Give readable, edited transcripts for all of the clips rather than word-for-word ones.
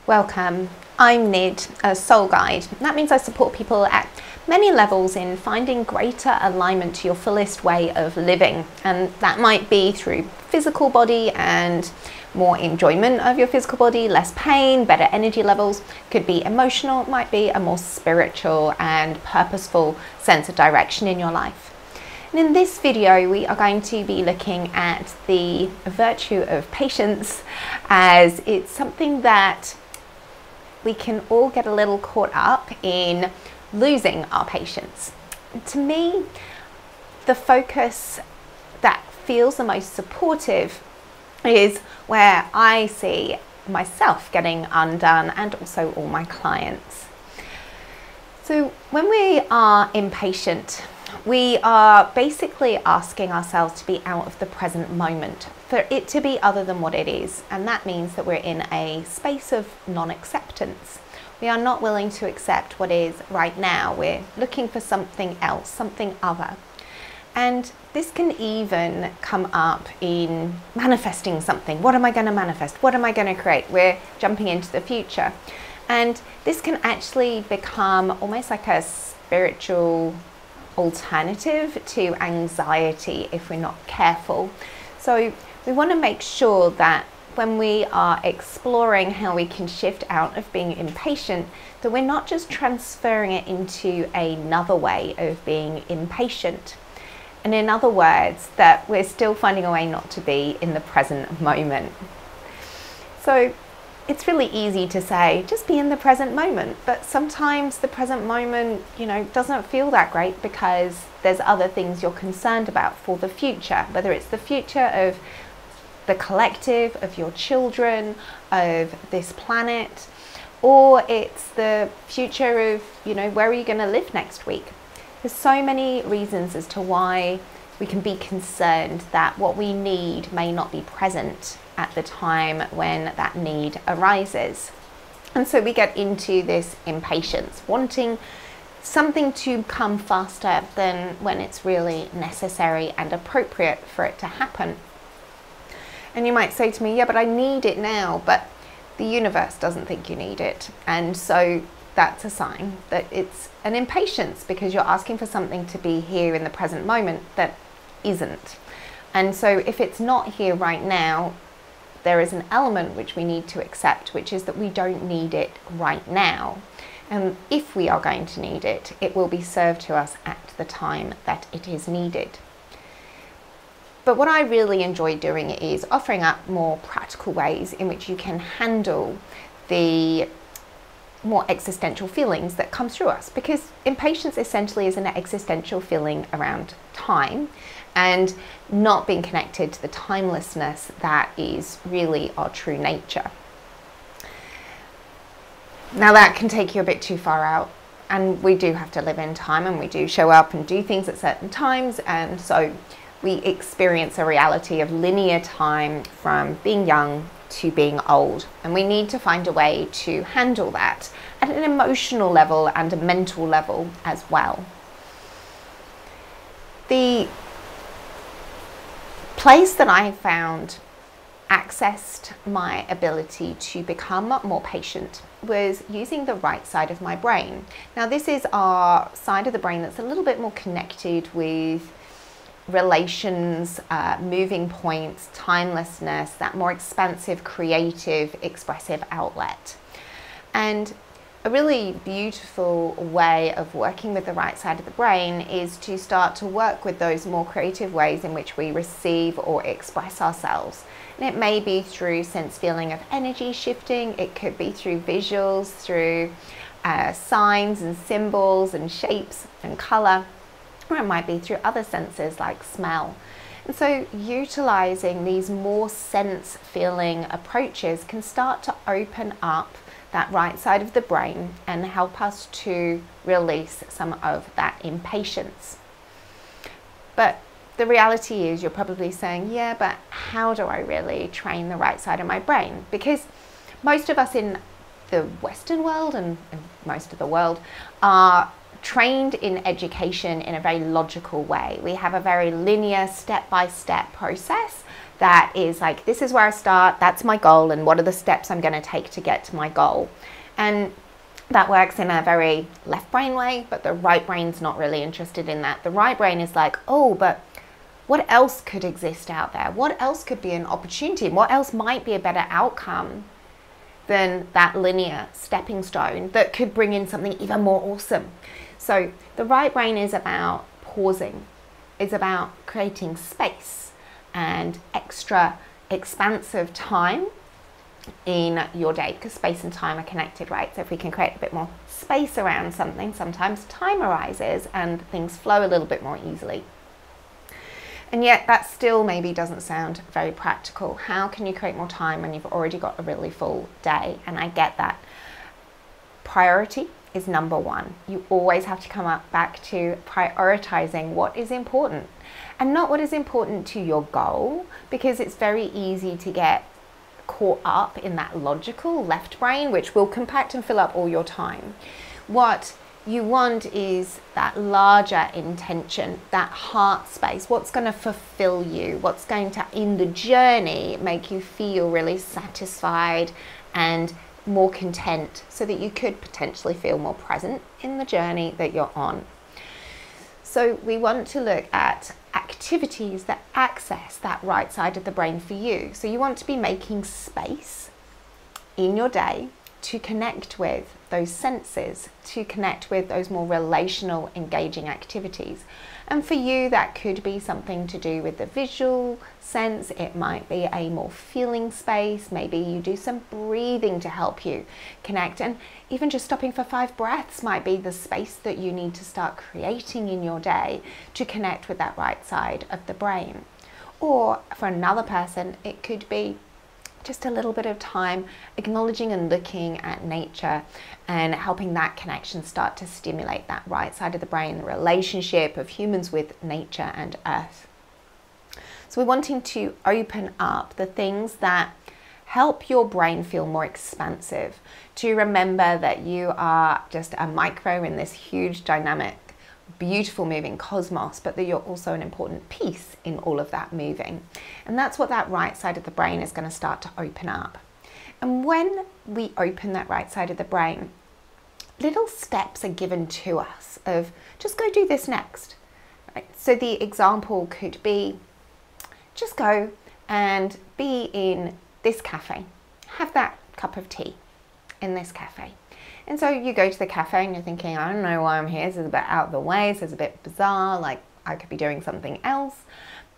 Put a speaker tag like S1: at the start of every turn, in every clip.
S1: Welcome, I'm Nid, a soul guide. That means I support people at many levels in finding greater alignment to your fullest way of living. And that might be through physical body and more enjoyment of your physical body, less pain, better energy levels. Could be emotional, it might be a more spiritual and purposeful sense of direction in your life. And in this video, we are going to be looking at the virtue of patience, as it's something that we can all get a little caught up in losing our patience. To me, the focus that feels the most supportive is where I see myself getting undone and also all my clients. So when we are impatient, we are basically asking ourselves to be out of the present moment, for it to be other than what it is. And that means that we're in a space of non-acceptance. We are not willing to accept what is right now. We're looking for something else, something other. And this can even come up in manifesting something. What am I going to manifest? What am I going to create? We're jumping into the future. And this can actually become almost like a spiritual alternative to anxiety if we're not careful. So we want to make sure that when we are exploring how we can shift out of being impatient, that we're not just transferring it into another way of being impatient. And in other words, that we're still finding a way not to be in the present moment. So it's really easy to say, just be in the present moment. But sometimes the present moment, doesn't feel that great because there's other things you're concerned about for the future, whether it's the future of the collective, of your children, of this planet, or it's the future of, where are you going to live next week? There's so many reasons as to why we can be concerned that what we need may not be present at the time when that need arises. And so we get into this impatience, wanting something to come faster than when it's really necessary and appropriate for it to happen. And you might say to me, yeah, but I need it now, but the universe doesn't think you need it. And so that's a sign that it's an impatience, because you're asking for something to be here in the present moment that isn't. And so if it's not here right now, there is an element which we need to accept, which is that we don't need it right now. And if we are going to need it, it will be served to us at the time that it is needed. But what I really enjoy doing is offering up more practical ways in which you can handle the more existential feelings that come through us, because impatience essentially is an existential feeling around time and not being connected to the timelessness that is really our true nature. Now that can take you a bit too far out, and we do have to live in time, and we do show up and do things at certain times, and so we experience a reality of linear time from being young to being old, and we need to find a way to handle that at an emotional level and a mental level as well. The place that I found accessed my ability to become more patient was using the right side of my brain. Now this is our side of the brain that's a little bit more connected with relations, moving points, timelessness, that more expansive, creative, expressive outlet. And a really beautiful way of working with the right side of the brain is to start to work with those more creative ways in which we receive or express ourselves. And it may be through sense feeling of energy shifting, it could be through visuals, through signs and symbols and shapes and color, or it might be through other senses like smell. And so utilizing these more sense feeling approaches can start to open up that right side of the brain and help us to release some of that impatience. But the reality is, you're probably saying, yeah, but how do I really train the right side of my brain? Because most of us in the Western world and most of the world are trained in education in a very logical way. We have a very linear step-by-step process that is like, this is where I start, that's my goal, and what are the steps I'm going to take to get to my goal. And that works in a very left brain way, but the right brain's not really interested in that. The right brain is like, oh, but what else could exist out there? What else could be an opportunity? What else might be a better outcome than that linear stepping stone that could bring in something even more awesome? So the right brain is about pausing. It's about creating space and extra expansive time in your day, because space and time are connected, right? So if we can create a bit more space around something, sometimes time arises and things flow a little bit more easily. And yet that still maybe doesn't sound very practical. How can you create more time when you've already got a really full day? And I get that. Priority is number one. You always have to come back to prioritizing what is important, and not what is important to your goal, because it's very easy to get caught up in that logical left brain, which will compact and fill up all your time. What you want is that larger intention, that heart space, what's going to fulfill you, what's going to, in the journey, make you feel really satisfied and more content, so that you could potentially feel more present in the journey that you're on. So we want to look at activities that access that right side of the brain for you. So you want to be making space in your day to connect with those senses, to connect with those more relational, engaging activities. And for you, that could be something to do with the visual sense. It might be a more feeling space. Maybe you do some breathing to help you connect. And even just stopping for 5 breaths might be the space that you need to start creating in your day to connect with that right side of the brain. Or for another person, it could be just a little bit of time acknowledging and looking at nature and helping that connection start to stimulate that right side of the brain, the relationship of humans with nature and earth. So we're wanting to open up the things that help your brain feel more expansive, to remember that you are just a micro in this huge, dynamic, beautiful moving cosmos, but that you're also an important piece in all of that moving. And that's what that right side of the brain is going to start to open up. And when we open that right side of the brain, little steps are given to us of just go do this next. Right? So the example could be just go and be in this cafe, have that cup of tea in this cafe. And so you go to the cafe and you're thinking, I don't know why I'm here, this is a bit out of the way, this is a bit bizarre, like I could be doing something else.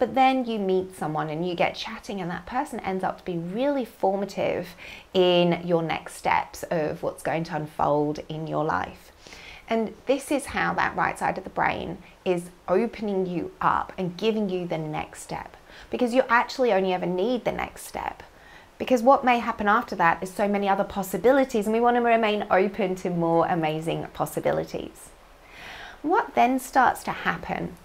S1: But then you meet someone and you get chatting, and that person ends up to be really formative in your next steps of what's going to unfold in your life. And this is how that right side of the brain is opening you up and giving you the next step, because you actually only ever need the next step. Because what may happen after that is so many other possibilities, and we want to remain open to more amazing possibilities. What then starts to happen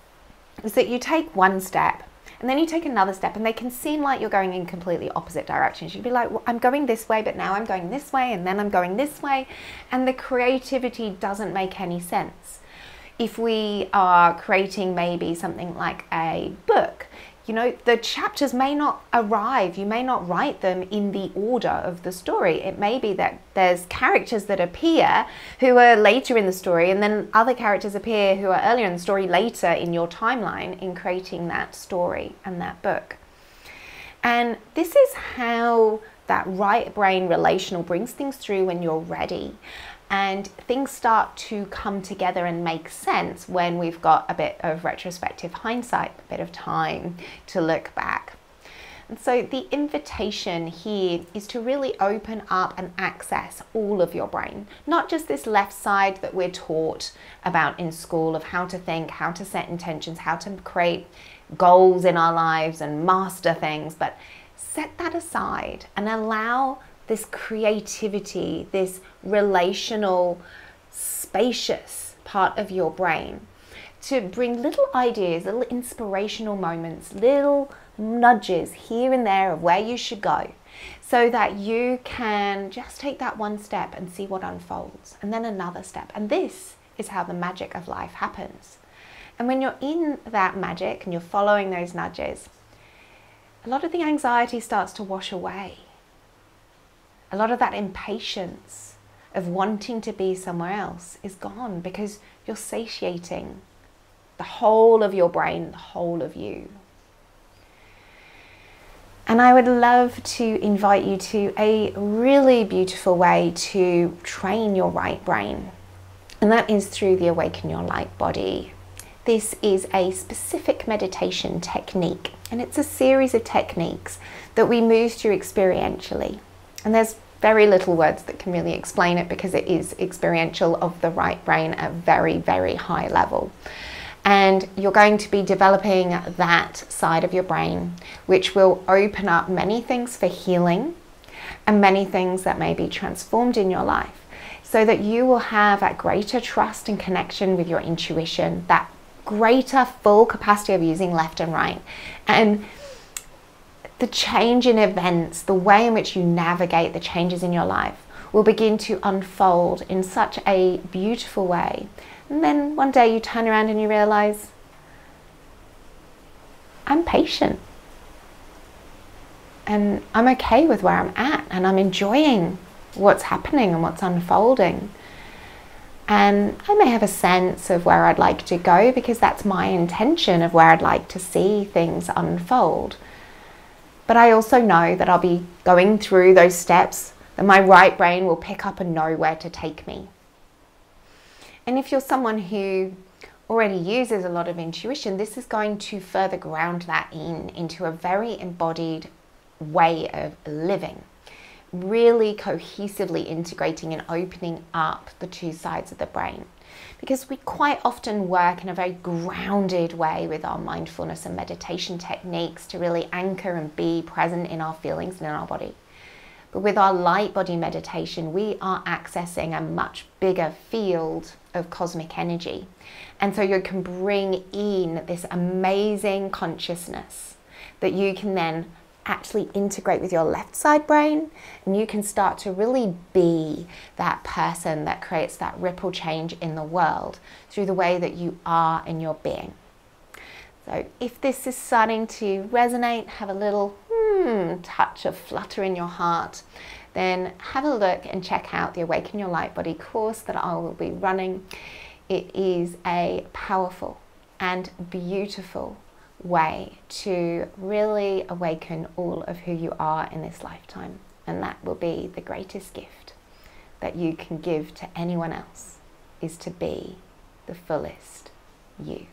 S1: is that you take one step and then you take another step, and they can seem like you're going in completely opposite directions. You'd be like, well, I'm going this way, but now I'm going this way, and then I'm going this way, and the creativity doesn't make any sense. If we are creating maybe something like a book, you know, the chapters may not arrive, you may not write them in the order of the story. It may be that there's characters that appear who are later in the story, and then other characters appear who are earlier in the story later in your timeline in creating that story and that book. And this is how that right brain relational brings things through when you're ready. And things start to come together and make sense when we've got a bit of retrospective hindsight, a bit of time to look back. And so the invitation here is to really open up and access all of your brain, not just this left side that we're taught about in school of how to think, how to set intentions, how to create goals in our lives and master things, but set that aside and allow this creativity, this relational, spacious part of your brain to bring little ideas, little inspirational moments, little nudges here and there of where you should go, so that you can just take that one step and see what unfolds, and then another step. And this is how the magic of life happens. And when you're in that magic and you're following those nudges, a lot of the anxiety starts to wash away. A lot of that impatience of wanting to be somewhere else is gone because you're satiating the whole of your brain, the whole of you. And I would love to invite you to a really beautiful way to train your right brain. And that is through the Awaken Your Light Body. This is a specific meditation technique, and it's a series of techniques that we move through experientially. And there's very little words that can really explain it because it is experiential of the right brain at a very, very high level. And you're going to be developing that side of your brain, which will open up many things for healing and many things that may be transformed in your life, so that you will have that greater trust and connection with your intuition, that greater full capacity of using left and right. And the change in events, the way in which you navigate the changes in your life will begin to unfold in such a beautiful way. And then one day you turn around and you realize, I'm patient. And I'm okay with where I'm at, and I'm enjoying what's happening and what's unfolding. And I may have a sense of where I'd like to go because that's my intention of where I'd like to see things unfold. But I also know that I'll be going through those steps, that my right brain will pick up and know where to take me. And if you're someone who already uses a lot of intuition, this is going to further ground that into a very embodied way of living, really cohesively integrating and opening up the two sides of the brain. Because we quite often work in a very grounded way with our mindfulness and meditation techniques to really anchor and be present in our feelings and in our body. But with our light body meditation, we are accessing a much bigger field of cosmic energy. And so you can bring in this amazing consciousness that you can then actually integrate with your left side brain, and you can start to really be that person that creates that ripple change in the world through the way that you are in your being. So if this is starting to resonate, have a little touch of flutter in your heart, then have a look and check out the Awaken Your Light Body course that I will be running. It is a powerful and beautiful way to really awaken all of who you are in this lifetime. And that will be the greatest gift that you can give to anyone else, is to be the fullest you.